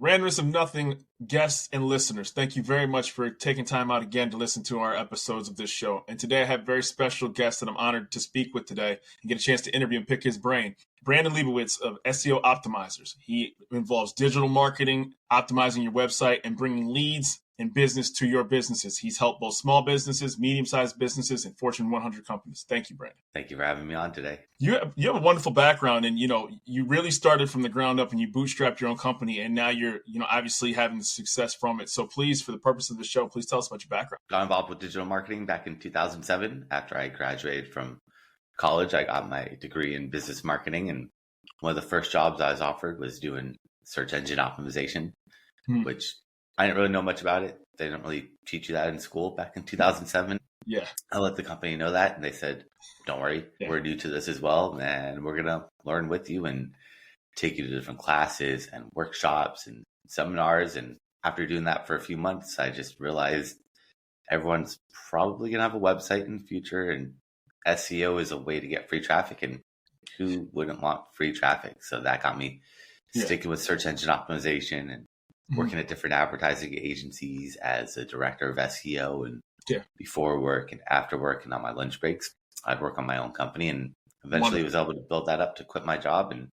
Randomness of Nothing guests and listeners, thank you very much for taking time out again to listen to our episodes of this show. And today I have a very special guest that I'm honored to speak with today and get a chance to interview and pick his brain. Brandon Leibowitz of SEO Optimizers. He involves digital marketing, optimizing your website, and bringing leads and business to your businesses. He's helped both small businesses, medium-sized businesses, and Fortune 100 companies. Thank you, Brandon. Thank you for having me on today. You have a wonderful background, and you really started from the ground up and you bootstrapped your own company, and now you're obviously having success from it. So please, for the purpose of the show, please tell us about your background. Got involved with digital marketing back in 2007. After I graduated from college, I got my degree in business marketing, and one of the first jobs I was offered was doing search engine optimization, which I didn't really know much about it. They didn't really teach you that in school back in 2007. Yeah. I let the company know that, and they said, don't worry, we're new to this as well, and we're going to learn with you and take you to different classes and workshops and seminars. And after doing that for a few months, I just realized everyone's probably going to have a website in the future, and SEO is a way to get free traffic, and who wouldn't want free traffic? So that got me sticking with search engine optimization and working at different advertising agencies as a director of SEO, and before work and after work and on my lunch breaks, I'd work on my own company, and eventually was able to build that up to quit my job, and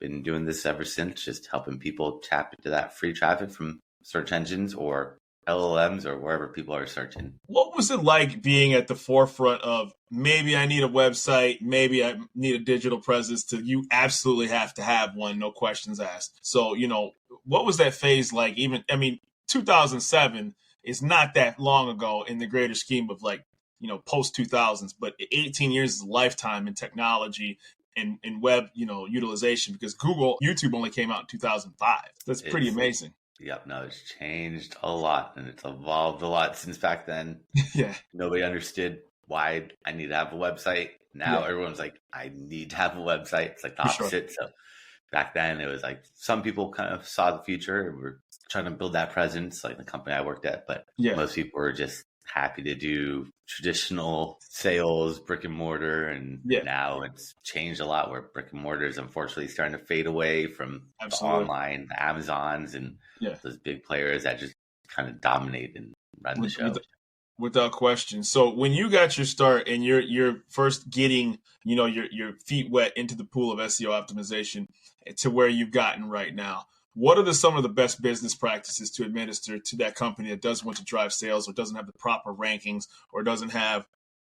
been doing this ever since, just helping people tap into that free traffic from search engines or LLMs or wherever people are searching. What was it like being at the forefront of maybe I need a website, maybe I need a digital presence, to you absolutely have to have one, no questions asked? So, what was that phase like? 2007 is not that long ago in the greater scheme of post 2000s, but 18 years is a lifetime in technology and web, utilization, because YouTube only came out in 2005. That's pretty amazing. Yep, no, it's changed a lot, and it's evolved a lot since back then. Nobody understood why I need to have a website. Now everyone's like, I need to have a website. It's like the opposite. So back then it was like some people kind of saw the future and were trying to build that presence, like the company I worked at. But most people were just happy to do traditional sales, brick and mortar. And now it's changed a lot, where brick and mortar is unfortunately starting to fade away from the online, the Amazons and those big players that just kind of dominate and run the show. Without question. So when you got your start and you're first getting, your feet wet into the pool of SEO optimization to where you've gotten right now, what are some of the best business practices to administer to that company that doesn't want to drive sales or doesn't have the proper rankings or doesn't have,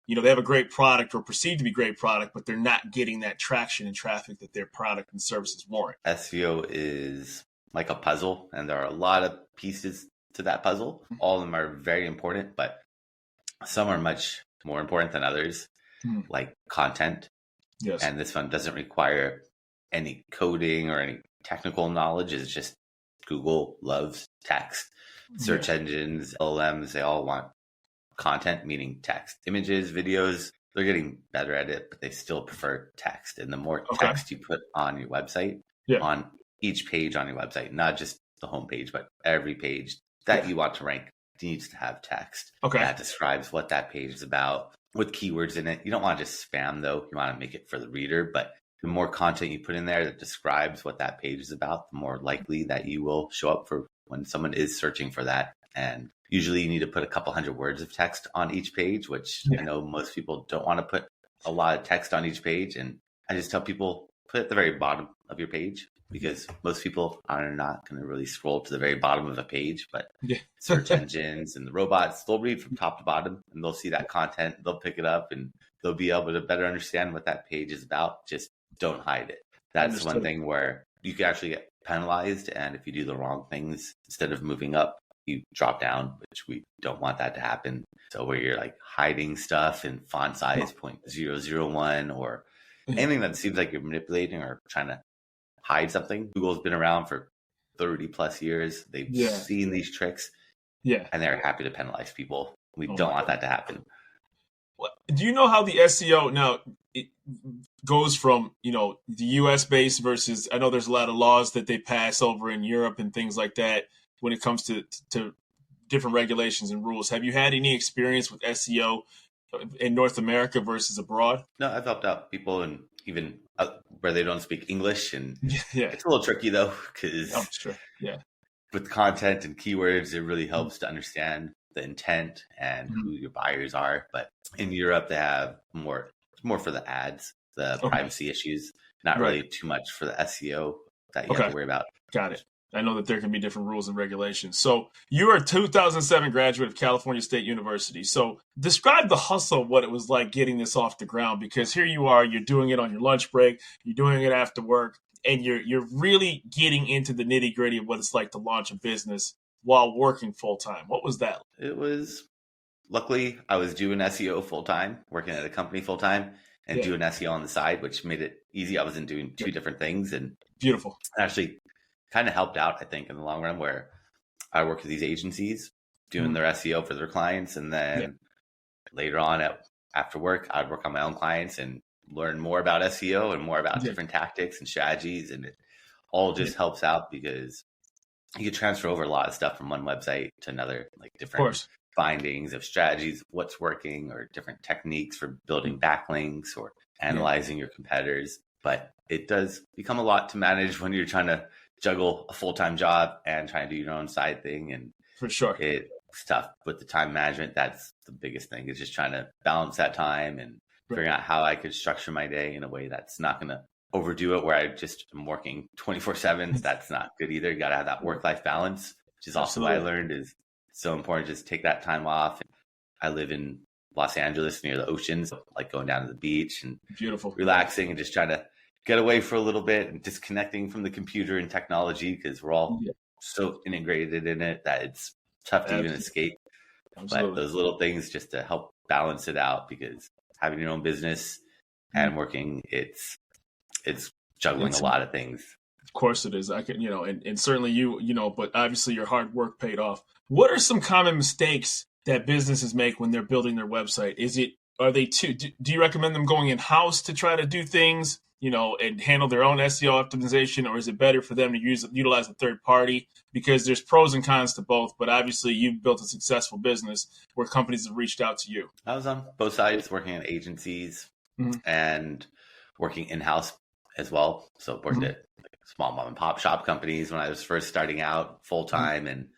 they have a great product or perceived to be great product, but they're not getting that traction and traffic that their product and services warrant? SEO is like a puzzle, and there are a lot of pieces to that puzzle. All of them are very important, but some are much more important than others, like content. Yes. And this one doesn't require any coding or any technical knowledge. It's just Google loves text. Search engines, LLMs, they all want content, meaning text. Images, videos, they're getting better at it, but they still prefer text. And the more text you put on your website, on each page on your website, not just the homepage, but every page that you want to rank needs to have text that describes what that page is about with keywords in it. You don't want to just spam, though. You want to make it for the reader, but the more content you put in there that describes what that page is about, the more likely that you will show up for when someone is searching for that. And usually you need to put a couple hundred words of text on each page, which I know most people don't want to put a lot of text on each page. And I just tell people, put it at the very bottom of your page, because most people are not going to really scroll to the very bottom of a page, but search engines and the robots, they'll read from top to bottom and they'll see that content, they'll pick it up, and they'll be able to better understand what that page is about. Just don't hide it. That's one thing where you can actually get penalized. And if you do the wrong things, instead of moving up, you drop down, which we don't want that to happen. So where you're like hiding stuff in font size 0.001 or anything that seems like you're manipulating or trying to hide something. Google's been around for 30 plus years. They've seen these tricks and they're happy to penalize people. We don't want that to happen. Do you know how the SEO now it goes from, the US based versus, I know there's a lot of laws that they pass over in Europe and things like that when it comes to different regulations and rules. Have you had any experience with SEO in North America versus abroad? No, I've helped out people in even where they don't speak English. And Yeah. it's a little tricky though, because Sure. Yeah. with content and keywords, it really helps to understand the intent and who your buyers are. But in Europe, they have more for the ads, the privacy issues, not really too much for the SEO that you have to worry about. Got it. I know that there can be different rules and regulations. So you are a 2007 graduate of California State University. So describe the hustle, what it was like getting this off the ground, because here you are, you're doing it on your lunch break, you're doing it after work, and you're really getting into the nitty gritty of what it's like to launch a business while working full time. What was that? It was, luckily, I was doing SEO full time, working at a company full time, and doing SEO on the side, which made it easy. I wasn't doing two different things, and beautiful. Actually, kind of helped out, I think, in the long run, where I worked with these agencies doing their SEO for their clients, and then later on after work, I'd work on my own clients and learn more about SEO and more about different tactics and strategies, and it all just helps out because you can transfer over a lot of stuff from one website to another, like different findings of strategies, what's working, or different techniques for building backlinks or analyzing your competitors. But it does become a lot to manage when you're trying to juggle a full-time job and trying to do your own side thing. And for sure, it's tough with the time management. That's the biggest thing, is just trying to balance that time and figuring out how I could structure my day in a way that's not going to overdo it, where I just am working 24/7. That's not good either. You got to have that work-life balance, which is also what I learned is so important. Just take that time off. I live in Los Angeles near the oceans, so like going down to the beach and relaxing and just trying to get away for a little bit and disconnecting from the computer and technology, because we're all so integrated in it that it's tough to even escape. But those little things just to help balance it out, because having your own business and working, it's juggling a lot of things. Of course it is. I can, and certainly but obviously your hard work paid off. What are some common mistakes that businesses make when they're building their website? Do you recommend them going in-house to try to do things, and handle their own SEO optimization, or is it better for them to utilize a third party? Because there's pros and cons to both, but obviously you've built a successful business where companies have reached out to you. I was on both sides, working in agencies and working in-house as well. So worked at small mom and pop shop companies when I was first starting out full time, and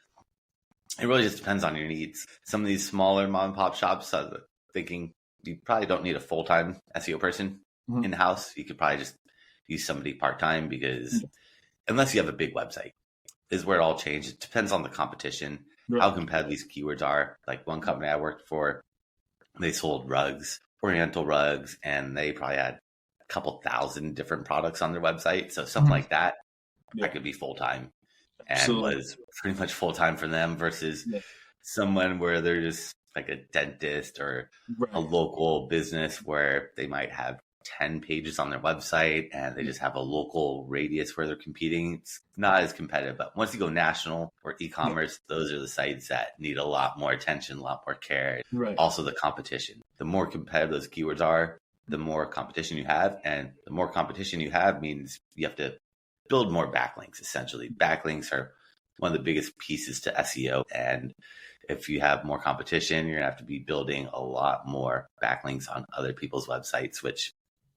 it really just depends on your needs. Some of these smaller mom and pop shops, thinking you probably don't need a full-time SEO person in-house. You could probably just use somebody part-time, because unless you have a big website, is where it all changes. It depends on the competition, how competitive these keywords are. Like one company I worked for, they sold rugs, oriental rugs, and they probably had a couple thousand different products on their website. So something like that, I could be full-time and was pretty much full-time for them, versus someone where they're just like a dentist or a local business where they might have 10 pages on their website and they just have a local radius where they're competing. It's not as competitive. But once you go national or e-commerce, those are the sites that need a lot more attention, a lot more care. Also the competition. The more competitive those keywords are, the more competition you have. And the more competition you have means you have to build more backlinks, essentially. Backlinks are one of the biggest pieces to SEO. And if you have more competition, you're going to have to be building a lot more backlinks on other people's websites, which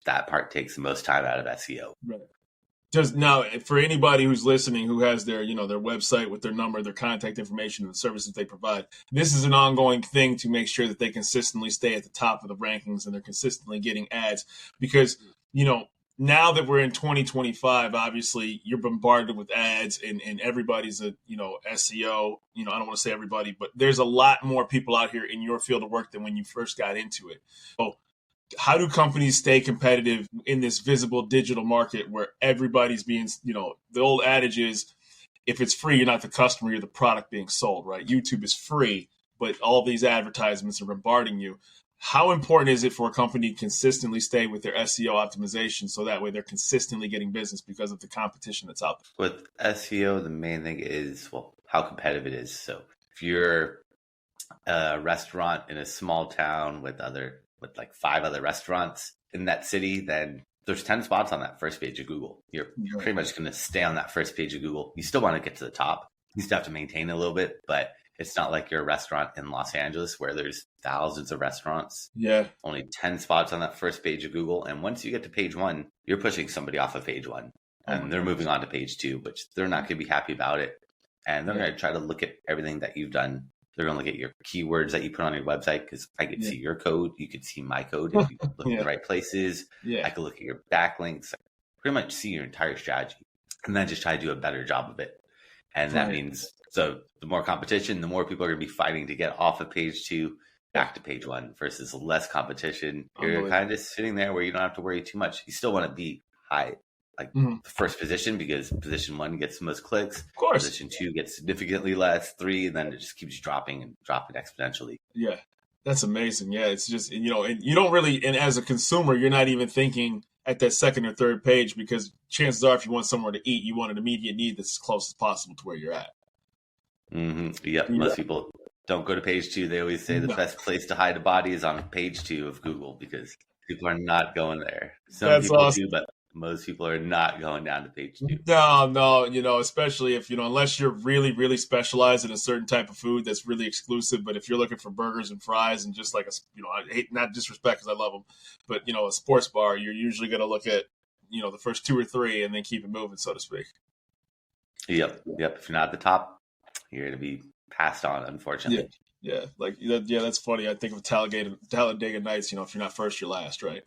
that part takes the most time out of SEO. Just now, for anybody who's listening who has their, their website with their number, their contact information, and the services they provide, this is an ongoing thing to make sure that they consistently stay at the top of the rankings and they're consistently getting ads. Because, now that we're in 2025, obviously you're bombarded with ads and everybody's a, SEO, I don't want to say everybody, but there's a lot more people out here in your field of work than when you first got into it. So how do companies stay competitive in this visible digital market where everybody's being, the old adage is, if it's free, you're not the customer, you're the product being sold, right? YouTube is free, but all these advertisements are bombarding you. How important is it for a company to consistently stay with their SEO optimization so that way they're consistently getting business because of the competition that's out there? With SEO, the main thing is, how competitive it is. So if you're a restaurant in a small town with like 5 other restaurants in that city, then there's 10 spots on that first page of Google. You're pretty much going to stay on that first page of Google. You still want to get to the top. You still have to maintain it a little bit, but It's not like you're a restaurant in Los Angeles where there's thousands of restaurants. Yeah. Only 10 spots on that first page of Google. And once you get to page 1, you're pushing somebody off of page 1. And they're moving on to page 2, which they're not going to be happy about it. And they're going to try to look at everything that you've done. They're going to look at your keywords that you put on your website, because I could see your code. You could see my code if you look in the right places. I could look at your backlinks, pretty much see your entire strategy, and then just try to do a better job of it. And that means, so the more competition, the more people are going to be fighting to get off of page 2 back to page 1 versus less competition. You're kind of just sitting there where you don't have to worry too much. You still want to be high, like the first position, because position 1 gets the most clicks. Of course. Position 2 gets significantly less, 3, and then it just keeps dropping and dropping exponentially. Yeah, that's amazing. Yeah, it's just, and you don't really, and as a consumer, you're not even thinking at that second or third page, because chances are if you want somewhere to eat, you want an immediate need that's as close as possible to where you're at. Yep. Most people don't go to page 2. They always say the best place to hide a body is on page 2 of Google, because people are not going there. Some people do, but most people are not going down to page 2. No, especially if, unless you're really, really specialized in a certain type of food that's really exclusive. But if you're looking for burgers and fries and just like I hate, not disrespect because I love them, but, a sports bar, you're usually going to look at, the first 2 or 3 and then keep it moving, so to speak. Yep. If you're not at the top, you're going to be passed on, unfortunately. Yeah. That's funny. I think of Talladega Nights, if you're not first, you're last, right?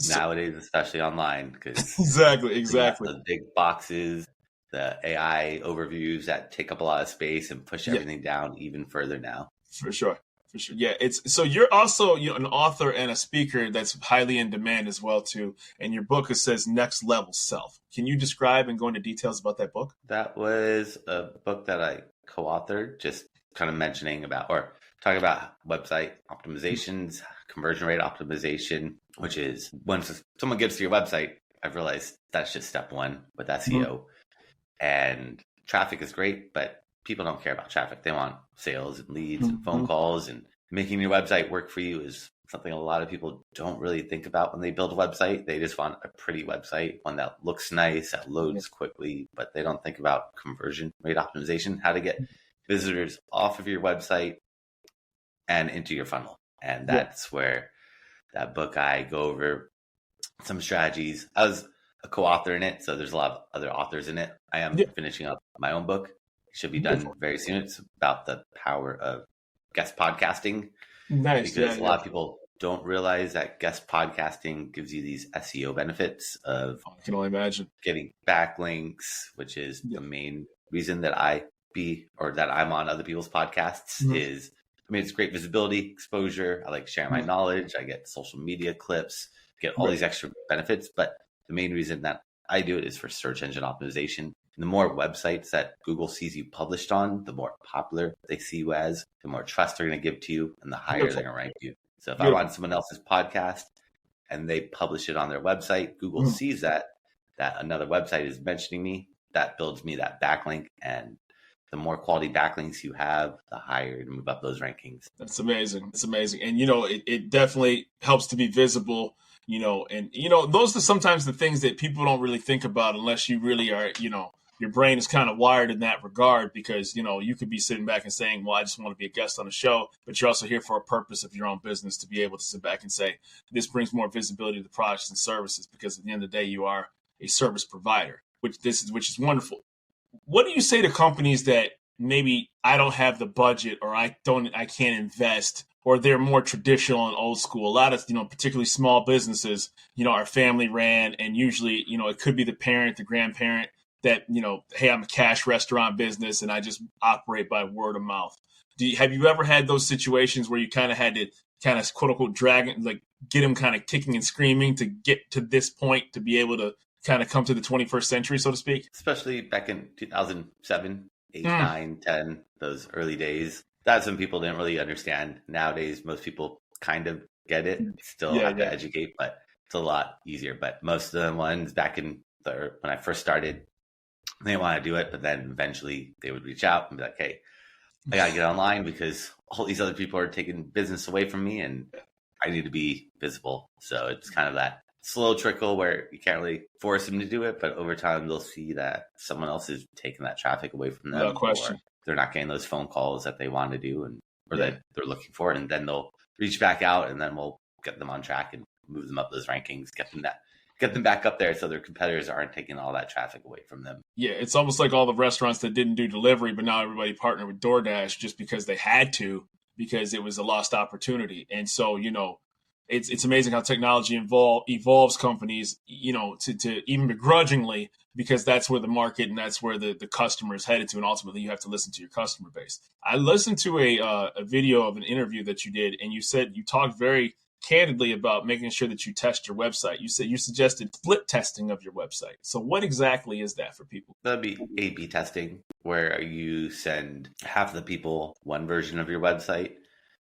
Nowadays, especially online, because exactly the big boxes, the AI overviews that take up a lot of space and push everything down even further now. For sure. Yeah, so you're also an author and a speaker that's highly in demand as well too. And your book, it says Next Level Self. Can you describe and go into details about that book? That was a book that I co-authored, just kind of mentioning about, or talking about website optimizations, conversion rate optimization, which is once someone gets to your website, I've realized that's just step 1 with SEO. And traffic is great, but people don't care about traffic. They want sales and leads and phone calls, and making your website work for you is something a lot of people don't really think about when they build a website. They just want a pretty website, one that looks nice, that loads quickly, but they don't think about conversion rate optimization, how to get visitors off of your website and into your funnel. And that's where that book, I go over some strategies. I was a co-author in it, so there's a lot of other authors in it. I am finishing up my own book. It should be done very soon. It's about the power of guest podcasting. Nice. Because a lot of people don't realize that guest podcasting gives you these SEO benefits of, I can only imagine, getting backlinks, which is the main reason that I'm on other people's podcasts. It's great visibility, exposure. I like sharing my knowledge. I get social media clips, get all these extra benefits. But the main reason that I do it is for search engine optimization. The more websites that Google sees you published on, the more popular they see you as, the more trust they're going to give to you, and the higher they're going to rank you. So if I'm on someone else's podcast and they publish it on their website, Google sees that another website is mentioning me. That builds me that backlink, and the more quality backlinks you have, the higher you move up those rankings. That's amazing. It's amazing. And, it definitely helps to be visible, and, those are sometimes the things that people don't really think about unless you really are, your brain is kind of wired in that regard, because, you could be sitting back and saying, well, I just want to be a guest on a show, but you're also here for a purpose of your own business, to be able to sit back and say, this brings more visibility to the products and services, because at the end of the day, you are a service provider, which is wonderful. What do you say to companies that maybe I don't have the budget, or I can't invest, or they're more traditional and old school? A lot of, particularly small businesses, are family ran, and usually, it could be the parent, the grandparent that, hey, I'm a cash restaurant business and I just operate by word of mouth. Have you ever had those situations where you kind of had to kind of quote unquote get them kind of kicking and screaming to get to this point to be able to kind of come to the 21st century, so to speak? Especially back in 2007, 8, 9, 10, those early days. That's when people didn't really understand. Nowadays, most people kind of get it. Still have to educate, but it's a lot easier. But most of the ones back when I first started, they want to do it, but then eventually they would reach out and be like, hey, I got to get online because all these other people are taking business away from me and I need to be visible. So it's kind of that slow trickle where you can't really force them to do it, but over time they'll see that someone else is taking that traffic away from them. No question. they're not getting those phone calls that they want to do or Yeah. that they're looking for. And then they'll reach back out, and then we'll get them on track and move them up those rankings, get them back up there so their competitors aren't taking all that traffic away from them. Yeah, it's almost like all the restaurants that didn't do delivery, but now everybody partnered with DoorDash just because they had to, because it was a lost opportunity. And so, it's amazing how technology evolves companies, to even begrudgingly, because that's where the market and that's where the customer is headed to. And ultimately, you have to listen to your customer base. I listened to a video of an interview that you did, and you said you talked very candidly about making sure that you test your website. You suggested split testing of your website. So what exactly is that for people? That'd be A/B testing, where you send half of the people one version of your website,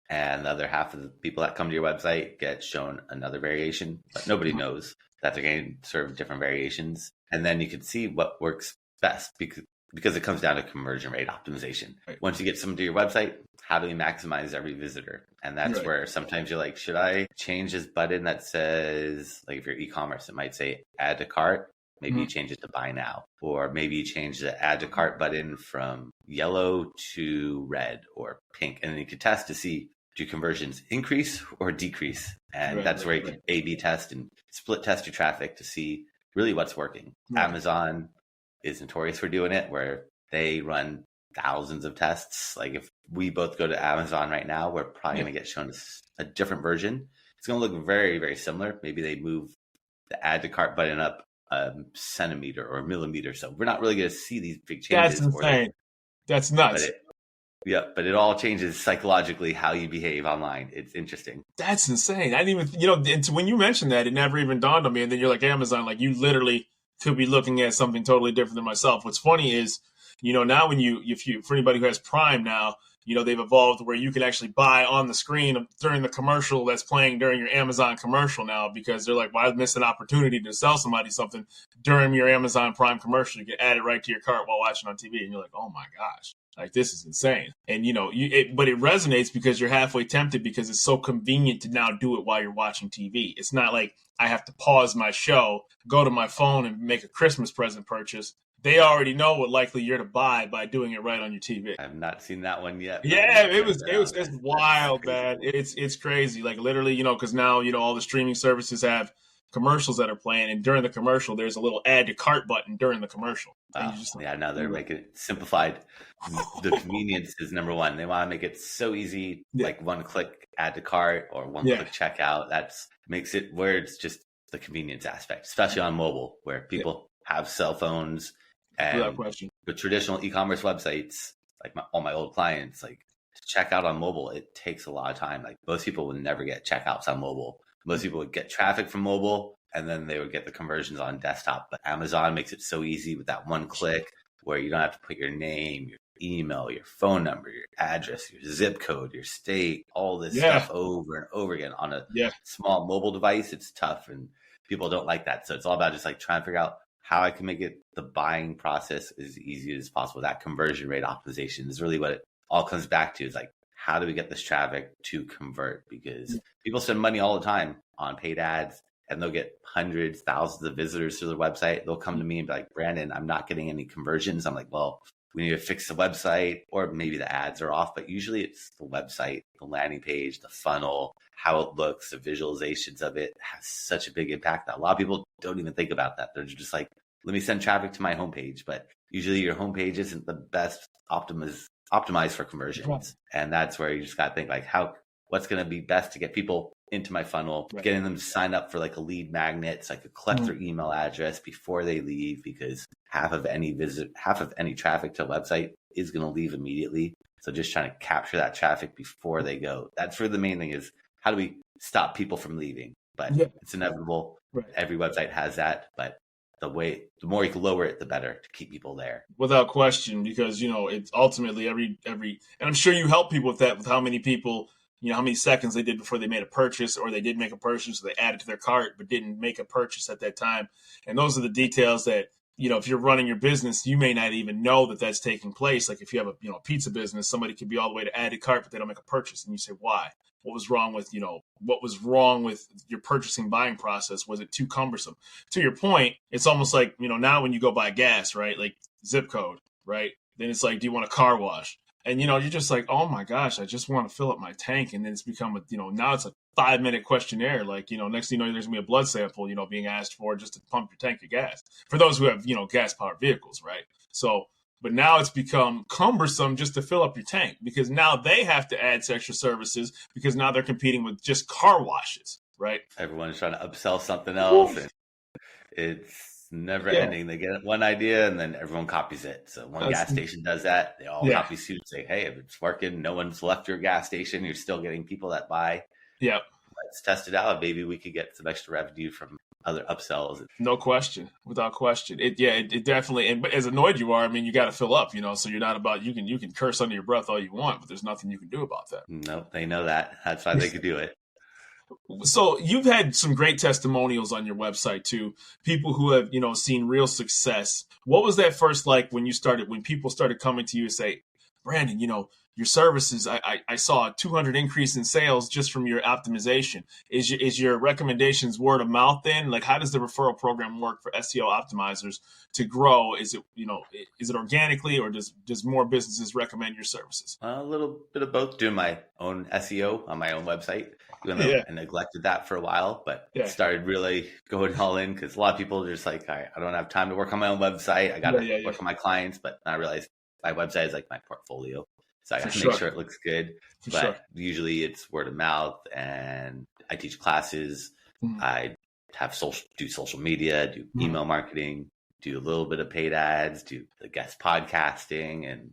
and the other half of the people that come to your website get shown another variation, but nobody knows that they're getting sort of different variations. And then you can see what works best because it comes down to conversion rate optimization. Right. Once you get someone to your website, how do we maximize every visitor? And that's right. Where sometimes you're like, should I change this button that says, like if you're e-commerce, it might say add to cart. Maybe you change it to buy now, or maybe you change the add to cart button from yellow to red or pink. And then you can test to see, do conversions increase or decrease? And that's where you can A/B test and split test your traffic to see really what's working. Right. Amazon is notorious for doing it, where they run thousands of tests. Like if we both go to Amazon right now, we're probably going to get shown a different version. It's going to look very, very similar. Maybe they move the add to cart button up a centimeter or a millimeter. So we're not really going to see these big changes. That's insane. That's nuts. But it all changes psychologically how you behave online. It's interesting. That's insane. I didn't even, when you mentioned that, it never even dawned on me. And then you're like, Amazon, like you literally could be looking at something totally different than myself. What's funny is, now when for anybody who has Prime now, they've evolved where you can actually buy on the screen during the commercial that's playing during your Amazon commercial now, because they're like, why miss an opportunity to sell somebody something during your Amazon Prime commercial? You can add it right to your cart while watching on TV. And you're like, oh my gosh, like this is insane. And, but it resonates because you're halfway tempted because it's so convenient to now do it while you're watching TV. It's not like I have to pause my show, go to my phone and make a Christmas present purchase. They already know what likely you're to buy by doing it right on your TV. I have not seen that one yet. Yeah, it's wild, man. It's crazy. Like literally, because now, all the streaming services have commercials that are playing, and during the commercial, there's a little add to cart button during the commercial. Now they're making it simplified. The convenience is number one. They want to make it so easy, like one click add to cart or one click checkout. That's makes it where it's just the convenience aspect, especially on mobile, where people have cell phones. And with traditional e-commerce websites, like all my old clients, like to check out on mobile, it takes a lot of time. Like most people would never get checkouts on mobile. Most people would get traffic from mobile, and then they would get the conversions on desktop. But Amazon makes it so easy with that one click where you don't have to put your name, your email, your phone number, your address, your zip code, your state, all this stuff over and over again on a small mobile device. It's tough, and people don't like that. So it's all about just like trying to figure out how I can make it the buying process as easy as possible. That conversion rate optimization is really what it all comes back to. Is like, how do we get this traffic to convert? Because people spend money all the time on paid ads, and they'll get hundreds, thousands of visitors to their website. They'll come to me and be like, Brandon, I'm not getting any conversions. I'm like, well, we need to fix the website, or maybe the ads are off. But usually it's the website, the landing page, the funnel, how it looks, the visualizations of it has such a big impact that a lot of people don't even think about that. They're just like, let me send traffic to my homepage. But usually your homepage isn't the best optimized for conversions. Right. And that's where you just got to think like, what's going to be best to get people into my funnel, getting them to sign up for like a lead magnet so I could collect their email address before they leave, because half of any traffic to a website is going to leave immediately. So just trying to capture that traffic before they go. That's where the main thing is, how do we stop people from leaving? But it's inevitable. Right. Every website has that, but the more you can lower it, the better to keep people there. Without question, because, it's ultimately every, and I'm sure you help people with that, with how many people, how many seconds they did before they made a purchase, or they did make a purchase, so they added to their cart, but didn't make a purchase at that time. And those are the details that, if you're running your business, you may not even know that that's taking place. Like if you have a pizza business, somebody could be all the way to add to cart, but they don't make a purchase. And you say, why? What was wrong with, your purchasing buying process? Was it too cumbersome? To your point, it's almost like, now when you go buy gas, right? Like zip code, right? Then it's like, do you want a car wash? And, you're just like, oh my gosh, I just want to fill up my tank. And then it's become, now it's a 5-minute questionnaire. Like, next thing you know, there's gonna be a blood sample, being asked for just to pump your tank of gas for those who have, gas powered vehicles. Right. So, but now it's become cumbersome just to fill up your tank, because now they have to add extra services because now they're competing with just car washes. Right. Everyone's trying to upsell something else. And it's never ending. They get one idea and then everyone copies it. So one gas station does that. They all copy suit and say, hey, if it's working, no one's left your gas station, you're still getting people that buy. Yep. Let's test it out. Maybe we could get some extra revenue from other upsells. No question. Without question. It definitely, and as annoyed you are, I mean, you got to fill up, so you're not about, you can curse under your breath all you want, but there's nothing you can do about that. No, they know that. That's why they could do it. So you've had some great testimonials on your website too. People who have, seen real success. What was that first like when people started coming to you and say, Brandon, your services, I saw a 200 increase in sales just from your optimization. Is your recommendations word of mouth then? Like, how does the referral program work for SEO optimizers to grow? Is it organically, or does more businesses recommend your services? A little bit of both. Doing my own SEO on my own website, even though I neglected that for a while, but started really going all in, because a lot of people are just like, all right, I don't have time to work on my own website. I got to work on my clients, but I realized my website is like my portfolio. So I got to make sure it looks good. But usually it's word of mouth, and I teach classes. I have do social media, do email marketing, do a little bit of paid ads, do the guest podcasting, and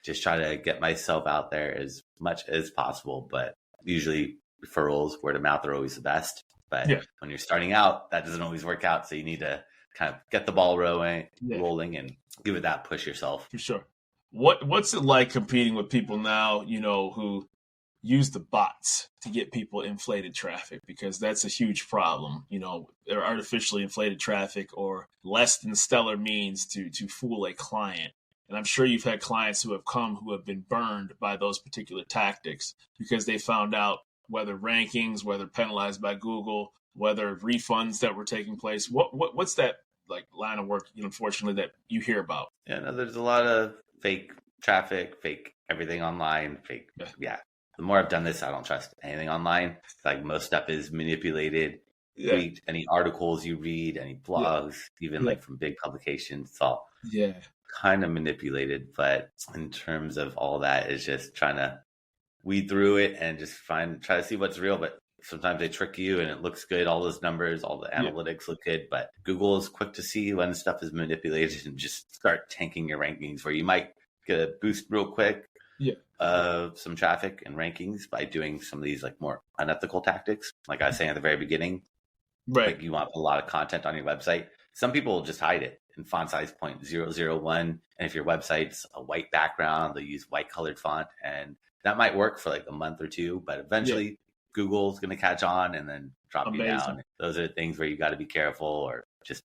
just try to get myself out there as much as possible. But usually referrals, word of mouth are always the best. But when you're starting out, that doesn't always work out. So you need to kind of get the ball rolling and give it that push yourself. For sure. What's it like competing with people now, who use the bots to get people inflated traffic? Because that's a huge problem. They're artificially inflated traffic or less than stellar means to fool a client. And I'm sure you've had clients who have been burned by those particular tactics because they found out whether rankings, whether penalized by Google, whether refunds that were taking place. What's that like line of work, unfortunately, that you hear about? Yeah, no, there's a lot of fake traffic, fake everything online, fake. Yeah. The more I've done this, I don't trust anything online. It's like most stuff is manipulated. Read any articles you read, any blogs, even like from big publications, it's all kind of manipulated. But in terms of all that, it's just trying to weed through it and just try to see what's real. But sometimes they trick you and it looks good. All those numbers, all the analytics look good, but Google is quick to see when stuff is manipulated and just start tanking your rankings, where you might get a boost real quick of some traffic and rankings by doing some of these like more unethical tactics. Like I was saying at the very beginning, like you want a lot of content on your website. Some people will just hide it in font size 0.001. And if your website's a white background, they'll use white colored font, and that might work for like a month or two, but eventually Google's going to catch on and then drop you down. Those are things where you got to be careful, or just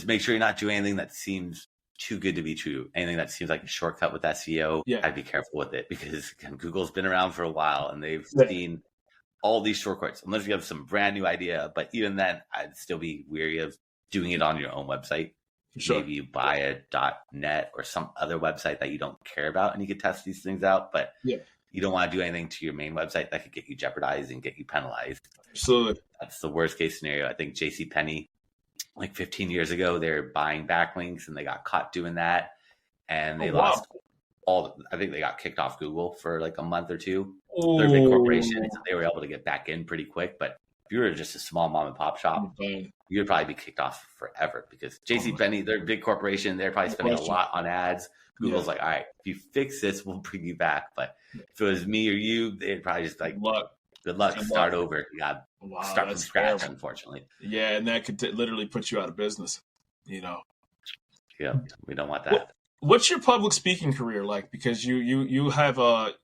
make sure you're not doing anything that seems too good to be true. Anything that seems like a shortcut with SEO, I'd be careful with it, because again, Google's been around for a while and they've seen all these shortcuts, unless you have some brand new idea. But even then, I'd still be weary of doing it on your own website. Maybe you buy a .net or some other website that you don't care about and you could test these things out. But you don't want to do anything to your main website that could get you jeopardized and get you penalized. Absolutely. That's the worst case scenario. I think JCPenney, like 15 years ago, they were buying backlinks and they got caught doing that. And they lost I think they got kicked off Google for like a month or two. They're a big corporation, so they were able to get back in pretty quick. But if you were just a small mom and pop shop, you'd probably be kicked off forever, because JCPenney, they're a big corporation. They're probably spending a lot on ads. Google's like, all right, if you fix this, we'll bring you back. But if it was me or you, they'd probably just like, good luck, start over. You got to start from scratch, terrible. Unfortunately. Yeah, and that could literally put you out of business, Yeah, we don't want that. What's your public speaking career like? Because you have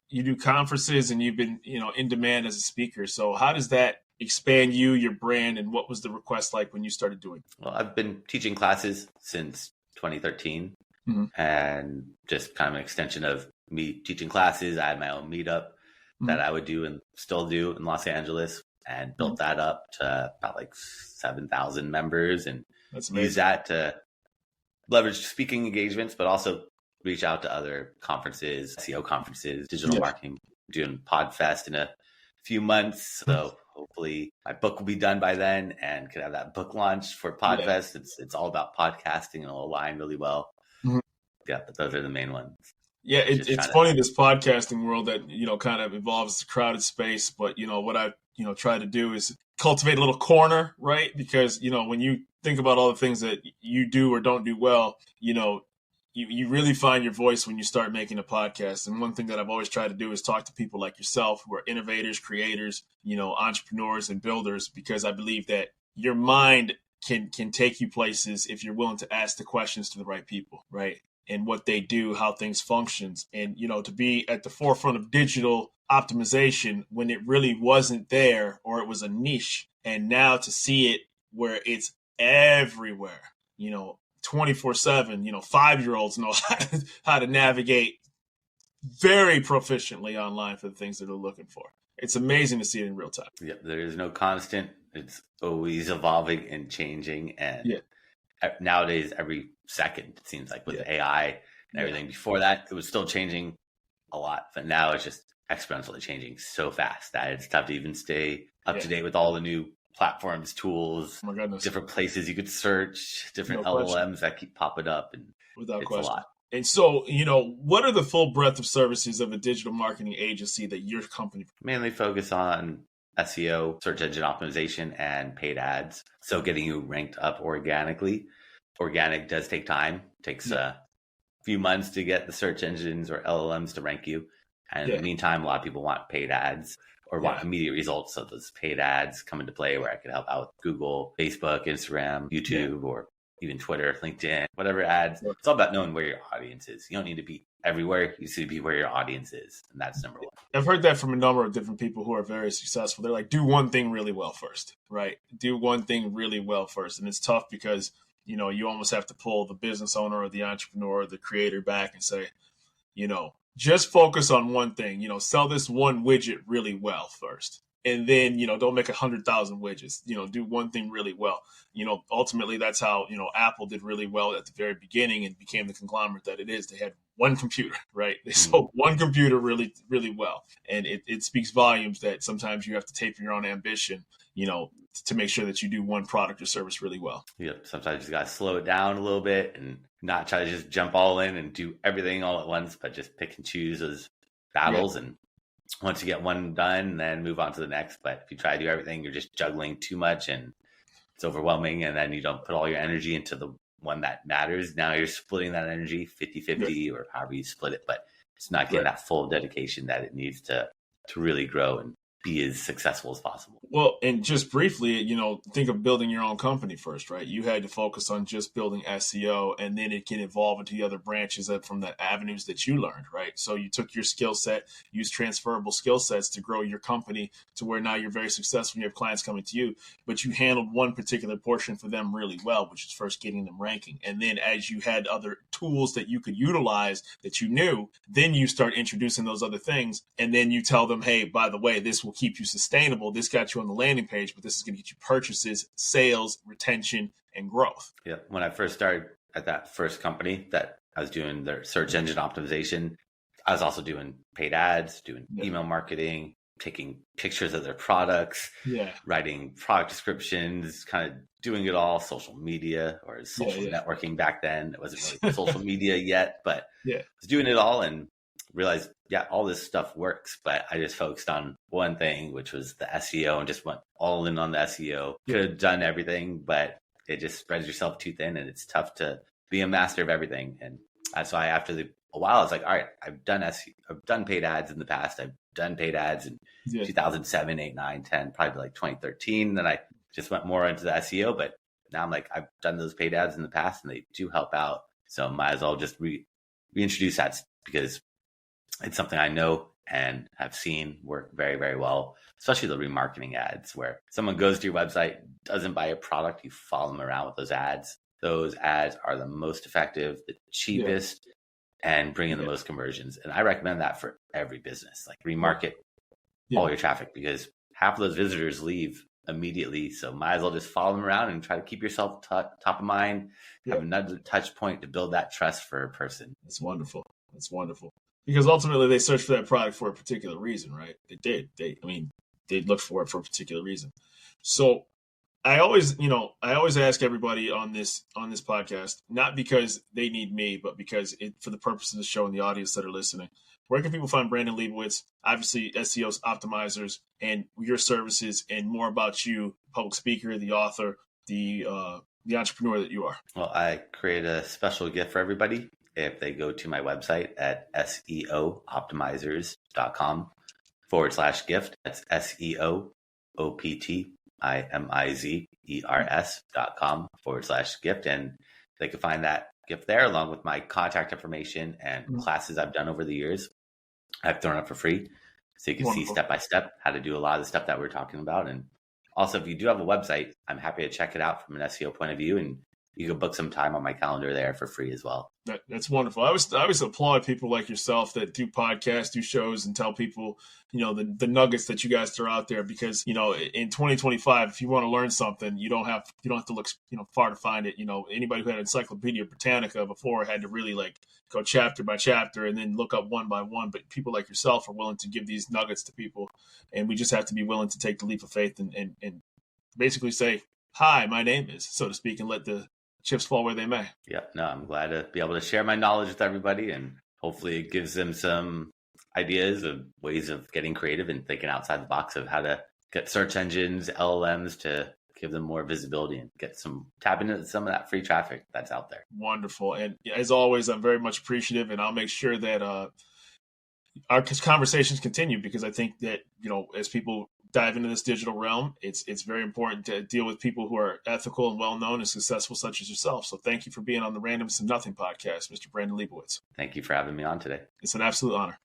you do conferences and you've been in demand as a speaker. So how does that expand your brand, and what was the request like when you started doing it? Well, I've been teaching classes since 2013, and just kind of an extension of me teaching classes. I had my own meetup that I would do and still do in Los Angeles, and built that up to about like 7,000 members, and use that to leverage speaking engagements, but also reach out to other conferences, SEO conferences, digital marketing, doing PodFest in a few months. So hopefully my book will be done by then and could have that book launch for PodFest. It's all about podcasting and it'll align really well. Yeah, but those are the main ones. Yeah, it's funny, this podcasting world that, kind of evolves as a crowded space. But, what I, try to do is cultivate a little corner, right? Because, when you think about all the things that you do or don't do well, you really find your voice when you start making a podcast. And one thing that I've always tried to do is talk to people like yourself who are innovators, creators, entrepreneurs and builders, because I believe that your mind can take you places if you're willing to ask the questions to the right people, right? And what they do, how things functions. And, to be at the forefront of digital optimization when it really wasn't there, or it was a niche. And now to see it where it's everywhere, 24/7, 5-year-olds know how to navigate very proficiently online for the things that they're looking for. It's amazing to see it in real time. Yeah, there is no constant. It's always evolving and changing. And nowadays, every second, it seems like, with AI and everything. Before that, it was still changing a lot, but now it's just exponentially changing so fast that it's tough to even stay up to date with all the new platforms, tools, different places you could search, different LLMs that keep popping up, and without it's question. a lot. And so, what are the full breadth of services of a digital marketing agency that your company mainly focus on? SEO, search engine optimization, and paid ads. So getting you ranked up organically. Organic does take time. It takes a few months to get the search engines or LLMs to rank you. And in the meantime, a lot of people want paid ads or want immediate results. So those paid ads come into play where I could help out with Google, Facebook, Instagram, YouTube, or even Twitter, LinkedIn, whatever ads. It's all about knowing where your audience is. You don't need to be everywhere. You need to be where your audience is. And that's number one. I've heard that from a number of different people who are very successful. They're like, do one thing really well first, right? Do one thing really well first. And it's tough because, you almost have to pull the business owner or the entrepreneur or the creator back and say, just focus on one thing, sell this one widget really well first. And then, don't make 100,000 widgets, do one thing really well. Ultimately, that's how, Apple did really well at the very beginning and became the conglomerate that it is. They had one computer, right? They sold one computer really, really well. And it speaks volumes that sometimes you have to taper your own ambition, to make sure that you do one product or service really well. Yeah, sometimes you got to slow it down a little bit and not try to just jump all in and do everything all at once, but just pick and choose those battles. And once you get one done, then move on to the next. But if you try to do everything, you're just juggling too much and it's overwhelming. And then you don't put all your energy into the one that matters. Now you're splitting that energy 50-50 or however you split it, but it's not getting that full dedication that it needs to really grow and be as successful as possible. Well, and just briefly, think of building your own company first, right? You had to focus on just building SEO, and then it can evolve into the other branches from the avenues that you learned, right? So you took your skill set, used transferable skill sets to grow your company to where now you're very successful and you have clients coming to you, but you handled one particular portion for them really well, which is first getting them ranking. And then as you had other tools that you could utilize that you knew, then you start introducing those other things. And then you tell them, hey, by the way, this will keep you sustainable. This got you on the landing page, but this is going to get you purchases, sales, retention, and growth. Yeah. When I first started at that first company that I was doing their search engine optimization, I was also doing paid ads, doing email marketing, taking pictures of their products, writing product descriptions, kind of doing it all, social media or social networking back then. It wasn't really social media yet, but I was doing it all and realized, all this stuff works, but I just focused on one thing, which was the SEO, and just went all in on the SEO. Could have done everything, but it just spreads yourself too thin, and it's tough to be a master of everything. And that's why after a while, I was like, all right, I've done SEO, I've done paid ads in the past. I've done paid ads in 2007, 8, 9, 10, probably like 2013. Then I just went more into the SEO, but now I'm like, I've done those paid ads in the past, and they do help out. So might as well just reintroduce that because it's something I know and have seen work very, very well, especially the remarketing ads where someone goes to your website, doesn't buy a product, you follow them around with those ads. Those ads are the most effective, the cheapest, and bring in the most conversions. And I recommend that for every business, like remarket all your traffic, because half of those visitors leave immediately. So might as well just follow them around and try to keep yourself top of mind, have another touch point to build that trust for a person. That's wonderful. That's wonderful. Because ultimately they searched for that product for a particular reason, right? They did. They looked for it for a particular reason. So I always ask everybody on this podcast, not because they need me, but because for the purpose of the show and the audience that are listening, where can people find Brandon Leibowitz, obviously SEO Optimizers, and your services, and more about you, public speaker, the author, the entrepreneur that you are? Well, I create a special gift for everybody if they go to my website at seooptimizers.com/gift. That's SEOOPTIMIZERS.com/gift. And they can find that gift there along with my contact information and classes I've done over the years. I've thrown up for free. So you can see step by step how to do a lot of the stuff that we're talking about. And also, if you do have a website, I'm happy to check it out from an SEO point of view. And you can book some time on my calendar there for free as well. That's wonderful. I always applaud people like yourself that do podcasts, do shows, and tell people, the nuggets that you guys throw out there. Because in 2025, if you want to learn something, you don't have to look far to find it. Anybody who had Encyclopedia Britannica before had to really go chapter by chapter and then look up one by one. But people like yourself are willing to give these nuggets to people, and we just have to be willing to take the leap of faith and basically say, "Hi, my name is," so to speak, and let the chips fall where they may. Yeah, no, I'm glad to be able to share my knowledge with everybody, and hopefully it gives them some ideas of ways of getting creative and thinking outside the box of how to get search engines, LLMs to give them more visibility and tap into some of that free traffic that's out there. Wonderful. And as always, I'm very much appreciative, and I'll make sure that our conversations continue, because I think that, as people dive into this digital realm, it's very important to deal with people who are ethical and well-known and successful, such as yourself. So thank you for being on the Randomness of Nothing podcast, Mr. Brandon Leibowitz. Thank you for having me on today. It's an absolute honor.